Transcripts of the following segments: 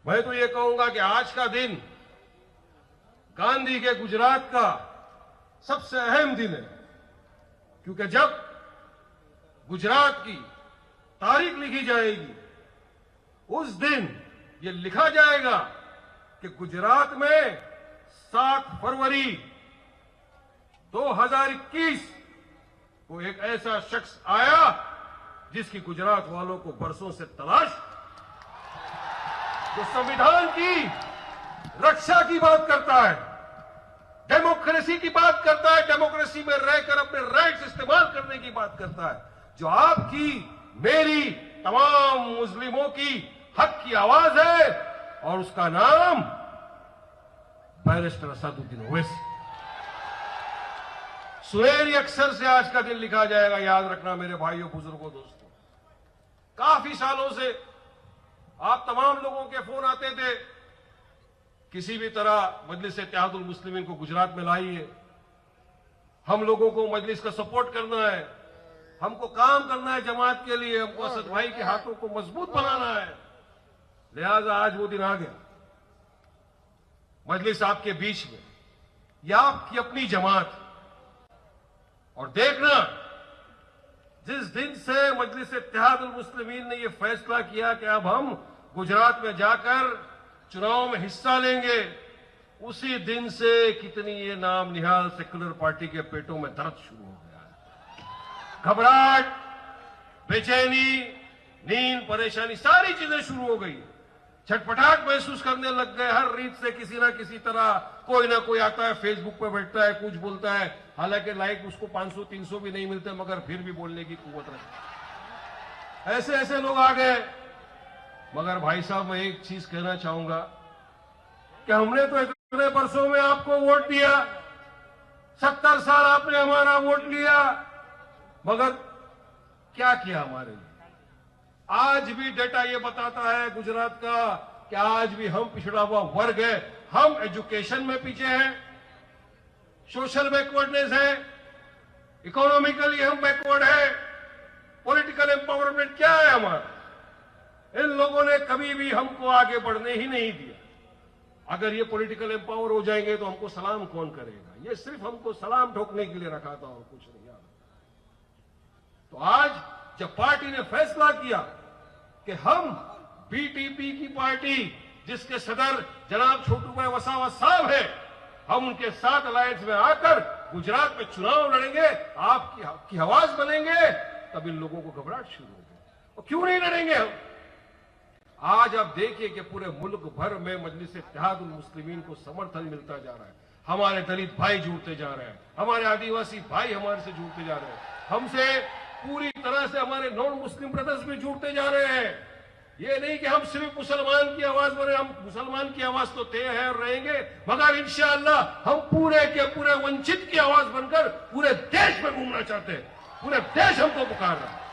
मैं तो ये कहूंगा कि आज का दिन गांधी के गुजरात का सबसे अहम दिन है, क्योंकि जब गुजरात की तारीख लिखी जाएगी उस दिन ये लिखा जाएगा कि गुजरात में 7 फरवरी 2021 को एक ऐसा शख्स आया जिसकी गुजरात वालों को बरसों से तलाश, जो संविधान की रक्षा की बात करता है, डेमोक्रेसी की बात करता है, डेमोक्रेसी में रहकर अपने राइट्स इस्तेमाल करने की बात करता है, जो आपकी मेरी तमाम मुस्लिमों की हक की आवाज है, और उसका नाम बैरिस्टर असदुद्दीन ओवैसी। सुनहरी अक्षर से आज का दिन लिखा जाएगा। याद रखना मेरे भाइयों, बुजुर्गों, दोस्तों, काफी सालों से आप तमाम लोगों के फोन आते थे, किसी भी तरह मजलिस इत्तेहादुल मुस्लिमीन को गुजरात में लाइए, हम लोगों को मजलिस का सपोर्ट करना है, हमको काम करना है जमात के लिए, हमको असद भाई के हाथों को मजबूत बनाना है। लिहाजा आज वो दिन आ गया, मजलिस आपके बीच में, या आपकी अपनी जमात। और देखना, जिस दिन से मजलिस इत्तेहादुल मुस्लिमीन ने यह फैसला किया कि अब हम गुजरात में जाकर चुनाव में हिस्सा लेंगे, उसी दिन से कितनी ये नाम निहाल सेक्युलर पार्टी के पेटों में दर्द शुरू हो गया है। घबराहट, बेचैनी, नींद, परेशानी, सारी चीजें शुरू हो गई। छटपटाहट महसूस करने लग गए। हर रीत से किसी ना किसी तरह कोई ना कोई आता है, फेसबुक पे बैठता है, कुछ बोलता है, हालांकि लाइक उसको 500-300 भी नहीं मिलते, मगर फिर भी बोलने की कुव्वत रखते। ऐसे ऐसे लोग आ गए। मगर भाई साहब, मैं एक चीज कहना चाहूंगा कि हमने तो इतने वर्षों में आपको वोट दिया, 70 साल आपने हमारा वोट लिया, मगर क्या किया हमारे लिए? आज भी डेटा ये बताता है गुजरात का कि आज भी हम पिछड़ा हुआ वर्ग है। हम एजुकेशन में पीछे हैं, सोशल बैकवर्डनेस है, इकोनॉमिकली हम बैकवर्ड है, पॉलिटिकल एम्पावरमेंट क्या है हमारा? इन लोगों ने कभी भी हमको आगे बढ़ने ही नहीं दिया। अगर ये पॉलिटिकल एम्पावर हो जाएंगे तो हमको सलाम कौन करेगा? ये सिर्फ हमको सलाम ठोकने के लिए रखा था और कुछ नहीं। यार, तो आज जब पार्टी ने फैसला किया कि हम बीटीपी की पार्टी, जिसके सदर जनाब छोटू भाई वसावा साहब है, हम उनके साथ अलायंस में आकर गुजरात में चुनाव लड़ेंगे, आपकी आवाज बनेंगे, तब इन लोगों को घबराहट शुरू हो गई। और क्यों नहीं लड़ेंगे हम? आज आप देखिए कि पूरे मुल्क भर में मजलिस इत्तेहादुल मुस्लिमीन को समर्थन मिलता जा रहा है। हमारे दलित भाई जुड़ते जा रहे हैं, हमारे आदिवासी भाई हमारे से जुड़ते जा रहे हैं, हमसे पूरी तरह से हमारे नॉन मुस्लिम ब्रदर्स भी जुड़ते जा रहे हैं। ये नहीं कि हम सिर्फ मुसलमान की आवाज बने, हम मुसलमान की आवाज तो थे हैं और रहेंगे, मगर इंशाअल्लाह हम पूरे के पूरे वंचित की आवाज बनकर पूरे देश में घूमना चाहते हैं। पूरे देश हमको पुकार रहा है,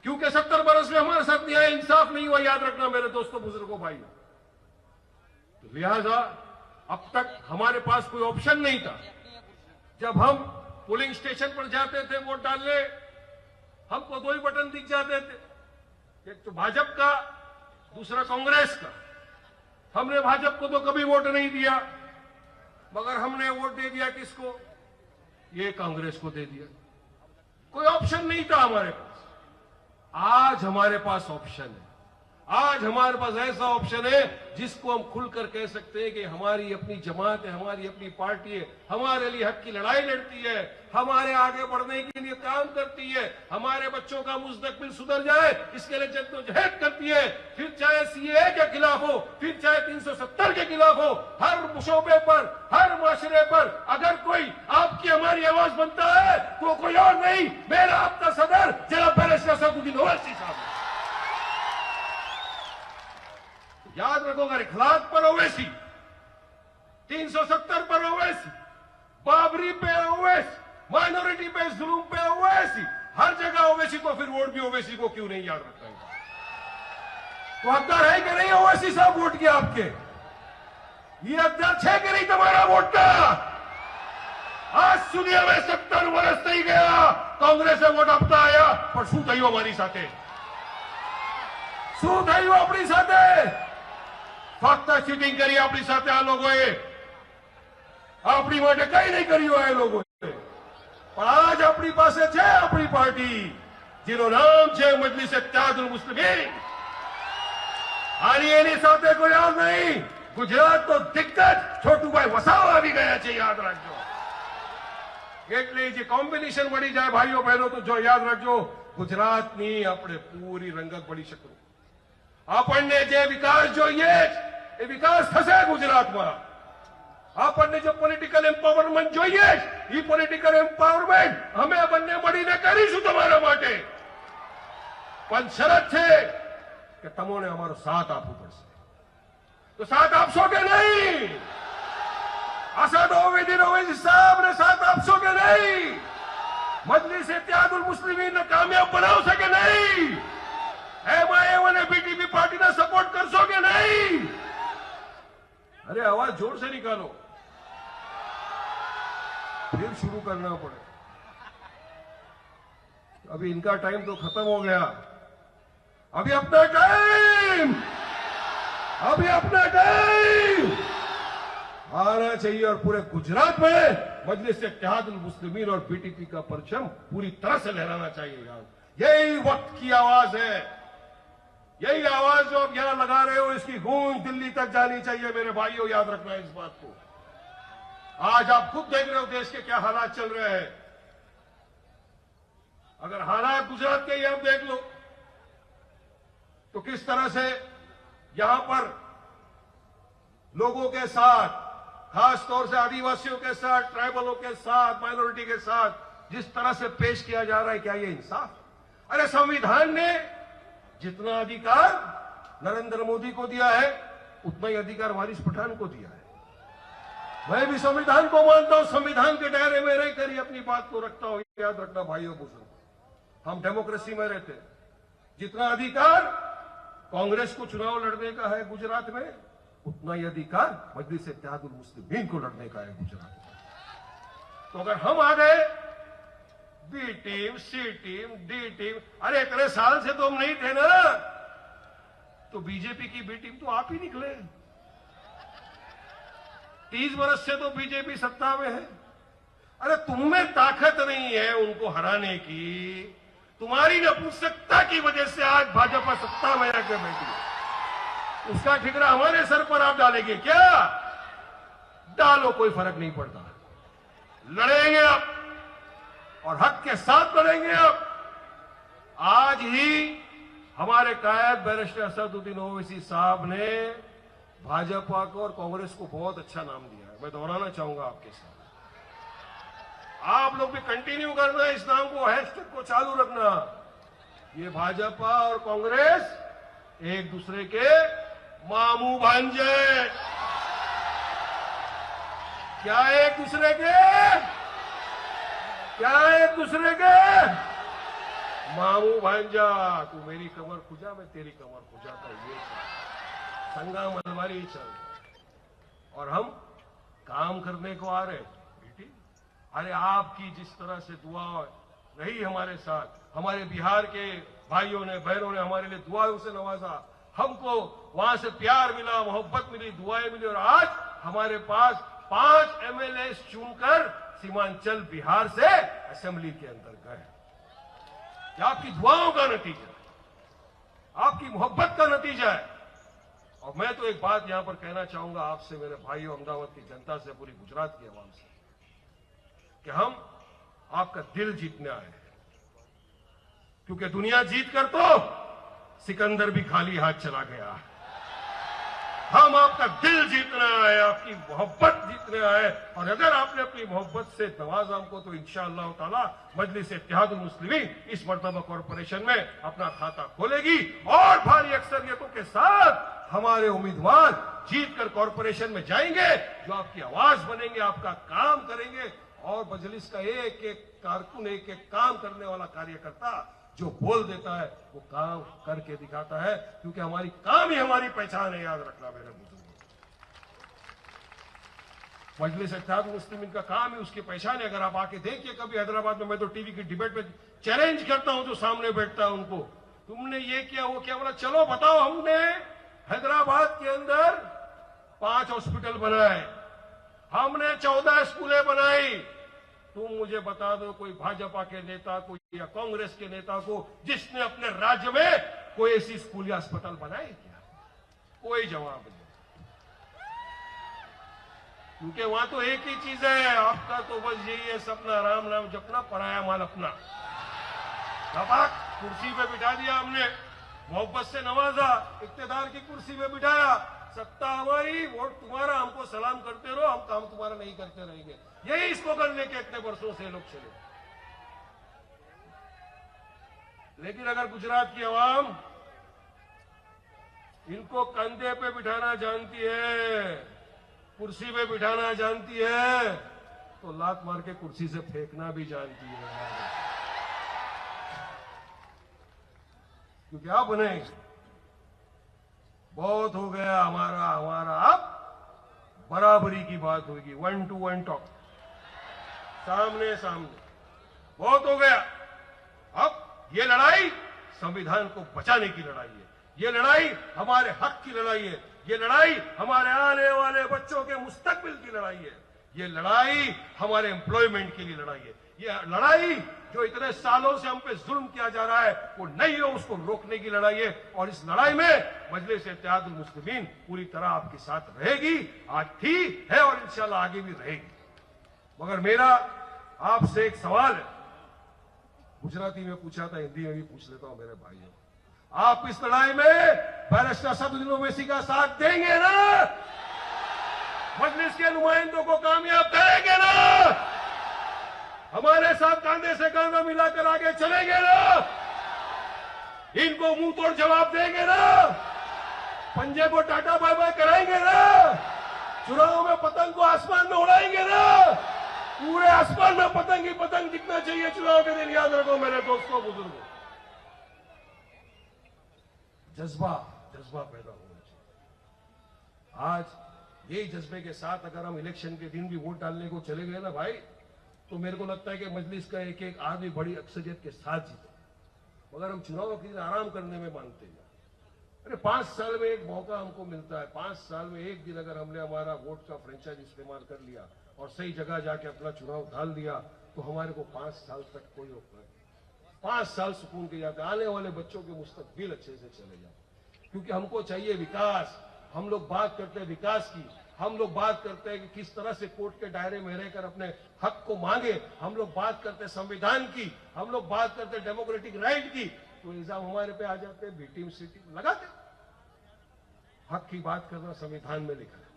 क्योंकि 70 बरस में हमारे साथ न्याय इंसाफ नहीं हुआ। याद रखना मेरे दोस्तों, बुजुर्गों, भाइयों। तो लिहाजा अब तक हमारे पास कोई ऑप्शन नहीं था। जब हम पोलिंग स्टेशन पर जाते थे वोट डालने, हमको 2 ही बटन दिख जाते थे, एक तो भाजपा का, दूसरा कांग्रेस का। हमने भाजपा को तो कभी वोट नहीं दिया, मगर हमने वोट दे दिया किसको? ये कांग्रेस को दे दिया। कोई ऑप्शन नहीं था हमारे पास। आज हमारे पास ऑप्शन है। आज हमारे पास ऐसा ऑप्शन है जिसको हम खुलकर कह सकते हैं कि हमारी अपनी जमात है, हमारी अपनी पार्टी है, हमारे लिए हक की लड़ाई लड़ती है, हमारे आगे बढ़ने के लिए काम करती है, हमारे बच्चों का मुस्तकबिल सुधर जाए इसके लिए जद्दोजहद करती है। फिर चाहे सीएए के खिलाफ हो, फिर चाहे 370 के खिलाफ हो, हर शोबे पर, हर माशरे पर अगर कोई आपकी हमारी आवाज बनता है तो कोई और नहीं, मेरा आपका सदर जनाब बैरिस्टर असदुद्दीन ओवैसी साहब। याद रखो, अगर इखलाक पर ओवैसी, 370 पर ओवैसी, बाबरी पे ओवैसी, माइनॉरिटी पे जुल्म पे ओवैसी, हर जगह ओवैसी, तो फिर वोट भी ओवैसी को क्यों नहीं याद रखता है? तो हकदार है कि नहीं ओवैसी साहब वोट किया आपके? ये हकदार है कि नहीं तुम्हारा वोट का? आज दुनिया में 70 वर्ष नहीं गया, कांग्रेस से वोट अपना आया, पर शू थी हमारी साथे, शू थी अपनी साथे? ફક્ત ચીટિંગ કરી આપણી સાથે આ લોકોએ, આપણી માટે કઈ નહીં કર્યું આ લોકોએ. પણ આજ આપણી પાસે છે આપણી પાર્ટી, જેનું નામ છે મજલિસ ઇત્તેહાદુલ મુસ્લિમીન. અને એની સાથે કોઈ યાદ નહીં, ગુજરાતનો દિગ્ગજ છોટુભાઈ વસાવા આવી ગયા છે, યાદ રાખજો. એટલે જે કોમ્બિનેશન મળી જાય ભાઈઓ બહેનો, તો જો યાદ રાખજો, ગુજરાતની આપણે પૂરી રંગત પડી શકું. આપણને જે વિકાસ જોઈએ એ વિકાસ થશે ગુજરાતમાં. આપણને જો પોલિટિકલ એમ્પાવરમેન્ટ જોઈએ એ પોલિટિકલ એમ્પાવરમેન્ટ અમે બંને મળીને કરીશું તમારા માટે. પણ શરત છે કે તમને અમારો સાથ આપવો પડશે. તો સાથ આપશો કે નહીં? અસદ ઓવૈસી સાહેબને સાથ આપશો કે નહીં? મજલિસ ઇત્તેહાદુલ મુસ્લિમીનને કામયાબ બનાવશે કે નહીં? એમઆઈએમ અને બીટીપી પાર્ટીને સપોર્ટ કરશો કે નહીં? अरे आवाज जोर से निकालो, फिर शुरू करना पड़े. अभी इनका टाइम तो खत्म हो गया, अभी अपना टाइम आना चाहिए. और पूरे गुजरात में मजलिस इत्तेहादुल मुस्लिमीन और बीटीपी का परचम पूरी तरह से लहराना चाहिए. यार यही वक्त की आवाज है, यही आवाज जो आप यहां लगा रहे हो, इसकी गूंज दिल्ली तक जानी चाहिए. मेरे भाइयों, याद रखना इस बात को. आज आप खुद देख रहे हो देश के क्या हालात चल रहे हैं. अगर हालात गुजरात के ही आप देख लो तो किस तरह से यहां पर लोगों के साथ, खास तौर से आदिवासियों के साथ, ट्राइबलों के साथ, माइनॉरिटी के साथ जिस तरह से पेश किया जा रहा है, क्या ये इंसाफ? अरे संविधान ने जितना अधिकार नरेंद्र मोदी को दिया है उतना ही अधिकार वारिस पठान को दिया है. मैं भी संविधान को मानता हूं, संविधान के दायरे में रहकर ही अपनी बात को रखता हूं. याद रखना भाइयों बुजुर्ग, हम डेमोक्रेसी में रहते हैं. जितना अधिकार कांग्रेस को चुनाव लड़ने का है गुजरात में, उतना ही अधिकार मजलिस इत्तेहादुल मुस्लिमीन को लड़ने का है गुजरात में. तो अगर हम आ गए बी टीम, सी टीम, डी टीम, अरे इतने साल से तो हम नहीं थे ना, तो बीजेपी की बी टीम तो आप ही निकले. 30 वर्ष से तो बीजेपी सत्ता में है. अरे तुम्हें ताकत नहीं है उनको हराने की, तुम्हारी नपुंसकता की वजह से आज भाजपा सत्ता में आकर बैठी. उसका ठिकरा हमारे सर पर आप डालेंगे क्या? डालो, कोई फर्क नहीं पड़ता. लड़ेंगे आप और हक के साथ लड़ेंगे. अब आज ही हमारे कायद बैरिस्टर असदुद्दीन ओवैसी साहब ने भाजपा को और कांग्रेस को बहुत अच्छा नाम दिया है. मैं दोहराना चाहूंगा आपके साथ. आप लोग भी कंटिन्यू करना, इस नाम को, हैशटैग को चालू रखना. ये भाजपा और कांग्रेस एक दूसरे के मामू भांजे. क्या एक दूसरे के मामू भांजा. तू मेरी कमर खुजा, मैं तेरी कमर खुजाता. ये संगा मनवारी चल. और हम काम करने को आ रहे बेटी. अरे आपकी जिस तरह से दुआ रही हमारे साथ, हमारे बिहार के भाइयों ने, बहनों ने हमारे लिए दुआओं से नवाजा. हमको वहां से प्यार मिला, मोहब्बत मिली, दुआएं मिली. और आज हमारे पास 5 एमएलए चुनकर सीमांचल बिहार से असेंबली के अंदर गए. ये आपकी दुआओं का नतीजा है, आपकी मोहब्बत का नतीजा है. और मैं तो एक बात यहां पर कहना चाहूंगा आपसे, मेरे भाइयों, अहमदाबाद की जनता से, पूरी गुजरात की आवाम से, कि हम आपका दिल जीतने आए हैं. क्योंकि दुनिया जीत कर तो सिकंदर भी खाली हाथ चला गया. हम आपका दिल जीतना है, आपकी मोहब्बत जीतने आए. और अगर आपने अपनी मोहब्बत से नवाजा हमको, तो इंशाअल्लाह ताला मजलिस इत्तेहादुल मुस्लिमीन इस मर्तबा कॉरपोरेशन में अपना खाता खोलेगी और भारी अक्सरियतों के साथ हमारे उम्मीदवार जीतकर कॉरपोरेशन में जाएंगे, जो आपकी आवाज बनेंगे, आपका काम करेंगे. और मजलिस का एक एक कारकुन, एक एक काम करने वाला कार्यकर्ता जो बोल देता है वो काम करके दिखाता है. क्योंकि हमारी काम ही हमारी पहचान है. याद रखना मेरे बुजुर्गों, मजलिस इत्तेहादुल मुस्लिमीन का काम ही उसकी पहचान है. अगर आप आके देखिए कभी हैदराबाद में, मैं तो टीवी की डिबेट में चैलेंज करता हूं जो सामने बैठता है उनको, तुमने ये किया वो किया, बोला चलो बताओ हमने हैदराबाद के अंदर 5 हॉस्पिटल बनाए, हमने 14 स्कूलें बनाई। तुम मुझे बता दो कोई भाजपा के नेता को या कांग्रेस के नेता को जिसने अपने राज्य में कोई ऐसी स्कूल या अस्पताल बनाए क्या? कोई जवाब नहीं। क्योंकि वहां तो एक ही चीज है, आपका तो बस यही है सपना, राम नाम जपना, पराया माल अपना। दबाक कुर्सी पे बिठा दिया हमने, मोहब्बत से नवाजा, इक्तेदार की कुर्सी पे बिठाया, सत्ता हमारी, वोट तुम्हारा, हमको सलाम करते रहो, हम काम तुम्हारा नहीं करते रहेंगे। यही इसको करने के इतने वर्षों से लोग चले। लेकिन अगर गुजरात की आवाम इनको कंधे पे बिठाना जानती है, कुर्सी पे बिठाना जानती है, तो लात मार के कुर्सी से फेंकना भी जानती है। क्योंकि अब नहीं, बहुत हो गया हमारा, अब बराबरी की बात होगी, 1 to 1 टॉक, सामने सामने, बहुत हो गया। अब ये लड़ाई संविधान को बचाने की लड़ाई है, ये लड़ाई हमारे हक की लड़ाई है, ये लड़ाई हमारे आने वाले बच्चों के मुस्तकबिल की लड़ाई है, ये लड़ाई हमारे एम्प्लॉयमेंट के लिए लड़ाई है। ये लड़ाई जो इतने सालों से हम पे जुल्म किया जा रहा है वो नहीं हो, उसको रोकने की लड़ाई है। और इस लड़ाई में मजलिस इत्तेहादुल मुस्लिमीन पूरी तरह आपके साथ रहेगी, आज थी, है और इंशाल्लाह आगे भी रहेगी। मगर मेरा आपसे एक सवाल है, गुजराती में पूछा था, हिंदी में भी पूछ लेता हूं मेरे भाइयों, आप इस लड़ाई में बैरिस्टर असदुद्दीन ओवैसी का साथ देंगे ना? मजलिस के नुमाइंदों को कामयाब करेंगे ना? हमारे साथ कांधे से कांधा मिलाकर आगे चलेंगे ना? इनको मुंह तोड़ जवाब देंगे ना? पंजे को टाटा बाय बाय कराएंगे ना? चुनाव में पतंग को आसमान में उड़ाएंगे ना? पूरे आसमान में पतंग ही पतंग दिखना चाहिए चुनाव के दिन, याद रखो मेरे दोस्तों बुजुर्गों। जज्बा पैदा होना चाहिए। आज यही जज्बे के साथ अगर हम इलेक्शन के दिन भी वोट डालने को चले गए ना भाई, तो मेरे को लगता है कि मजलिस का एक एक आदमी बड़ी अक्सरियत के साथ जीते। मगर हम चुनाव के दिन आराम करने में मानते हैं। अरे 5 साल में एक मौका हमको मिलता है, 5 साल में एक दिन अगर हमने हमारा वोट का फ्रेंचाइज इस्तेमाल कर लिया और सही जगह जाके अपना चुनाव ढाल दिया, तो हमारे को 5 साल तक कोई रोक नहीं, 5 साल सुकून के जाते, आने वाले बच्चों के मुस्तकबिल अच्छे से चले जाए। क्योंकि हमको चाहिए विकास। हम लोग बात करते हैं विकास की, हम लोग बात करते हैं कि किस तरह से कोर्ट के दायरे में रहकर अपने हक को मांगे, हम लोग बात करते हैं संविधान की, हम लोग बात करते हैं डेमोक्रेटिक राइट की, तो इल्जाम हमारे पे आ जाते हैं, बी टीम सी टीम लगाते। हक की बात करना संविधान में लिखा है,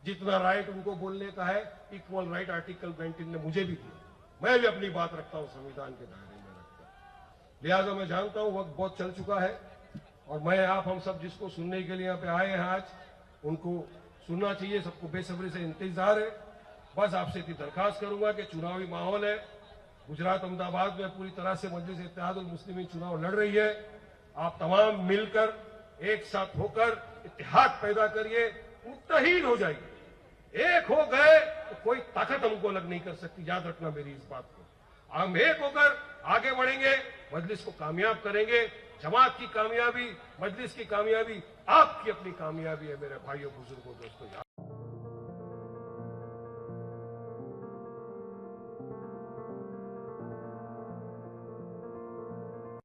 जितना राइट उनको बोलने का है, इक्वल राइट आर्टिकल 19 ने मुझे भी दिया, मैं भी अपनी बात रखता हूं, संविधान के दायरे में रखता हूं। लिहाजा मैं जानता हूं वक्त बहुत चल चुका है और मैं आप हम सब जिसको सुनने के लिए यहाँ पे आए हैं आज, उनको सुनना चाहिए, सबको बेसब्री से इंतजार है। बस आपसे इतनी दरखास्त करूंगा कि चुनावी माहौल है, गुजरात अहमदाबाद में पूरी तरह से मजलिस इत्तेहादुल मुस्लिमीन चुनाव लड़ रही है। आप तमाम मिलकर एक साथ होकर इत्तेहाद पैदा करिए, मुत्तहीद हो जाइए। एक हो गए तो कोई ताकत हमको अलग नहीं कर सकती, याद रखना मेरी इस बात को। हम एक होकर आगे बढ़ेंगे, मजलिस को कामयाब करेंगे। जमात की कामयाबी, मजलिस की कामयाबी, आपकी अपनी कामयाबी है मेरे भाइयों बुजुर्गों दोस्तों।